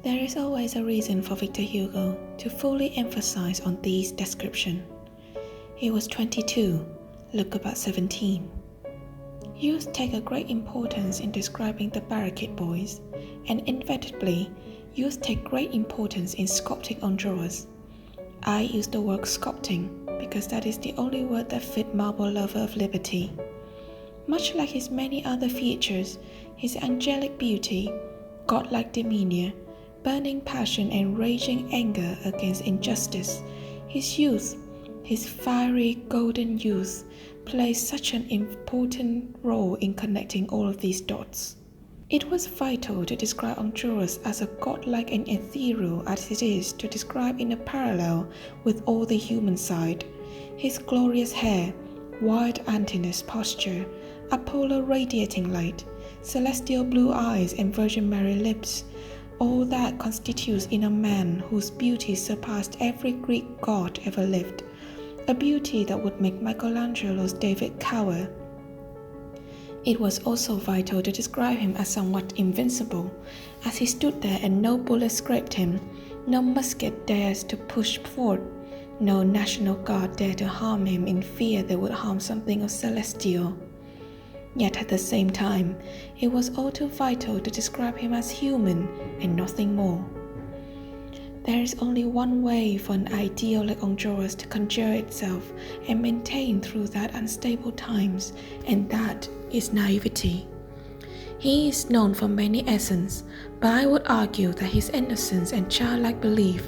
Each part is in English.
There is always a reason for Victor Hugo to fully emphasize on these descriptions. He was 22, looked about 17. Youth take a great importance in describing the barricade boys, and inevitably, youth take great importance in sculpting Enjolras. I use the word sculpting because that is the only word that fit marble lover of liberty. Much like his many other features, his angelic beauty, godlike demeanor, burning passion and raging anger against injustice, his youth, his fiery golden youth, plays such an important role in connecting all of these dots. It was vital to describe Enjolras as a godlike and ethereal as it is to describe in a parallel with all the human side. His glorious hair, wild antennas posture, Apollo radiating light, celestial blue eyes and Virgin Mary lips, all that constitutes in a man whose beauty surpassed every Greek god ever lived, a beauty that would make Michelangelo's David cower. It was also vital to describe him as somewhat invincible, as he stood there and no bullet scraped him, no musket dares to push forward, no National Guard dared to harm him in fear they would harm something of celestial. Yet at the same time, it was all too vital to describe him as human and nothing more. There is only one way for an ideal like Enjolras to conjure itself and maintain through that unstable times, and that is naivety. He is known for many essence, but I would argue that his innocence and childlike belief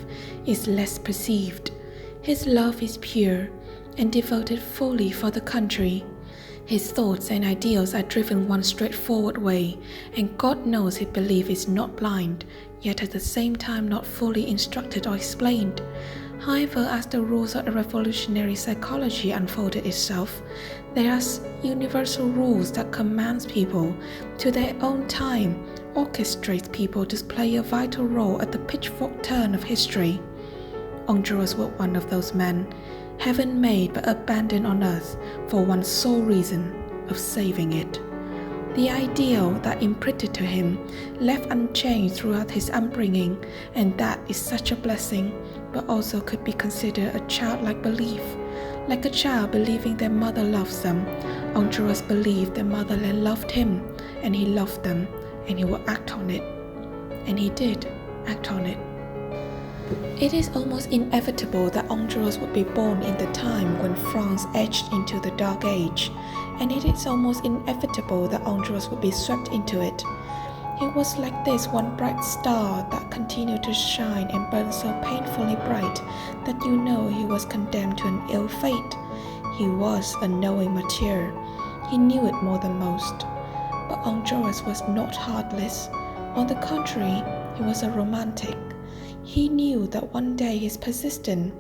is less perceived. His love is pure and devoted fully for the country. His thoughts and ideals are driven one straightforward way, and God knows his belief is not blind, yet at the same time not fully instructed or explained. However, as the rules of revolutionary psychology unfolded itself, there are universal rules that commands people to their own time, orchestrate people to play a vital role at the pitchfork turn of history. Enjolras was one of those men, heaven made but abandoned on earth for one sole reason of saving it. The ideal that imprinted to him left unchanged throughout his upbringing, and that is such a blessing, but also could be considered a childlike belief. Like a child believing their mother loves them, Enjolras believed their motherland loved him, and he loved them, and he would act on it. And he did act on it. It is almost inevitable that Enjolras would be born in the time when France edged into the Dark Age, and it is almost inevitable that Enjolras would be swept into it. He was like this one bright star that continued to shine and burn so painfully bright that you know he was condemned to an ill fate. He was a knowing martyr. He knew it more than most. But Enjolras was not heartless. On the contrary, he was a romantic. He knew that one day his persistent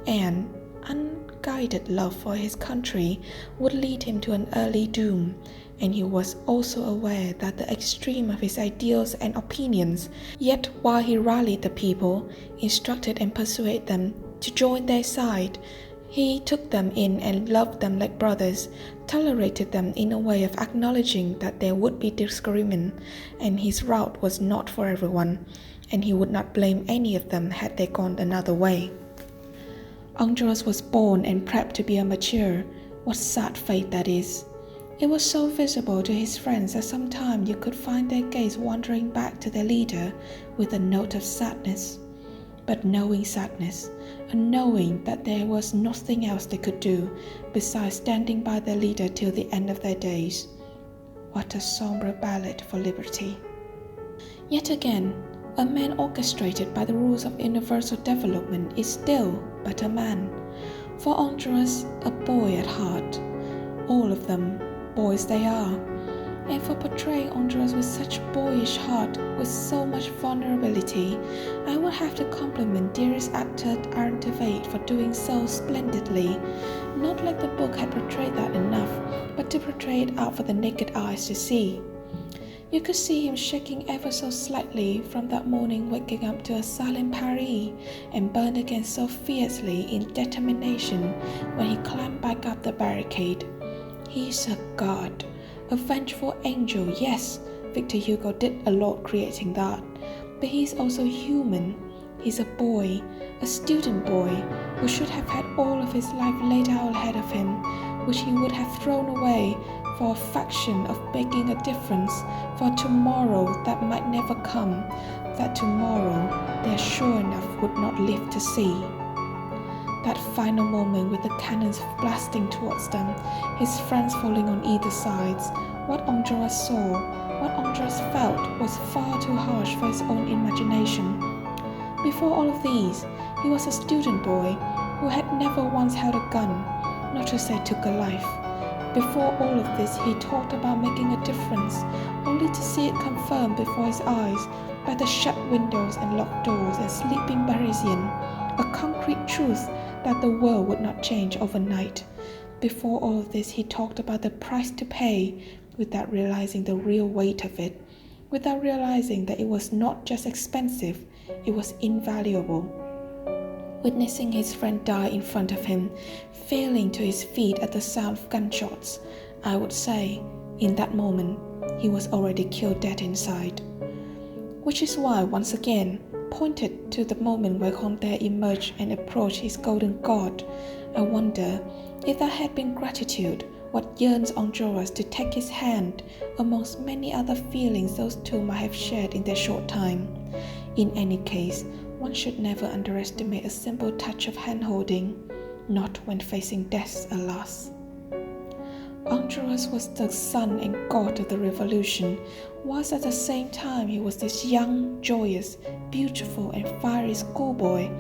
and unguided love for his country would lead him to an early doom, and he was also aware that the extreme of his ideals and opinions, yet while he rallied the people, instructed and persuaded them to join their side, he took them in and loved them like brothers, tolerated them in a way of acknowledging that there would be disagreement, and his route was not for everyone, and he would not blame any of them had they gone another way. Enjolras was born and prepped to be a martyr. What sad fate that is. It was so visible to his friends that sometimes you could find their gaze wandering back to their leader with a note of sadness. But knowing sadness, and knowing that there was nothing else they could do besides standing by their leader till the end of their days. What a sombre ballad for liberty. Yet again, a man orchestrated by the rules of universal development is still but a man. For Enjolras, a boy at heart. All of them, boys they are. And for portraying Enjolras with such boyish heart, with so much vulnerability, I would have to compliment dearest actor Aaron Tveit for doing so splendidly. Not like the book had portrayed that enough, but to portray it out for the naked eyes to see. You could see him shaking ever so slightly from that morning waking up to a silent Paris, and burned again so fiercely in determination when he climbed back up the barricade. He is a god, a vengeful angel, yes, Victor Hugo did a lot creating that, but he is also human. He's a boy, a student boy, who should have had all of his life laid out ahead of him, which he would have thrown away for a fraction of making a difference for tomorrow that might never come, that tomorrow they are sure enough would not live to see. That final moment with the cannons blasting towards them, his friends falling on either sides, what Enjolras saw, what Enjolras felt was far too harsh for his own imagination. Before all of these, he was a student boy who had never once held a gun, not to say took a life. Before all of this, he talked about making a difference, only to see it confirmed before his eyes by the shut windows and locked doors and sleeping Parisian, a concrete truth that the world would not change overnight. Before all of this, he talked about the price to pay without realizing the real weight of it, without realizing that it was not just expensive, it was invaluable. Witnessing his friend die in front of him, falling to his feet at the sound of gunshots, I would say, in that moment, he was already killed dead inside. Which is why, once again, pointed to the moment where Comte emerged and approached his golden god, I wonder if that had been gratitude, what yearns Enjolras to take his hand, amongst many other feelings those two might have shared in their short time. In any case, one should never underestimate a simple touch of hand-holding, not when facing death, alas. Enjolras was the son and god of the revolution, whilst at the same time he was this young, joyous, beautiful and fiery schoolboy.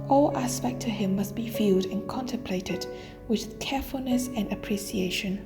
All aspects to him must be viewed and contemplated with carefulness and appreciation.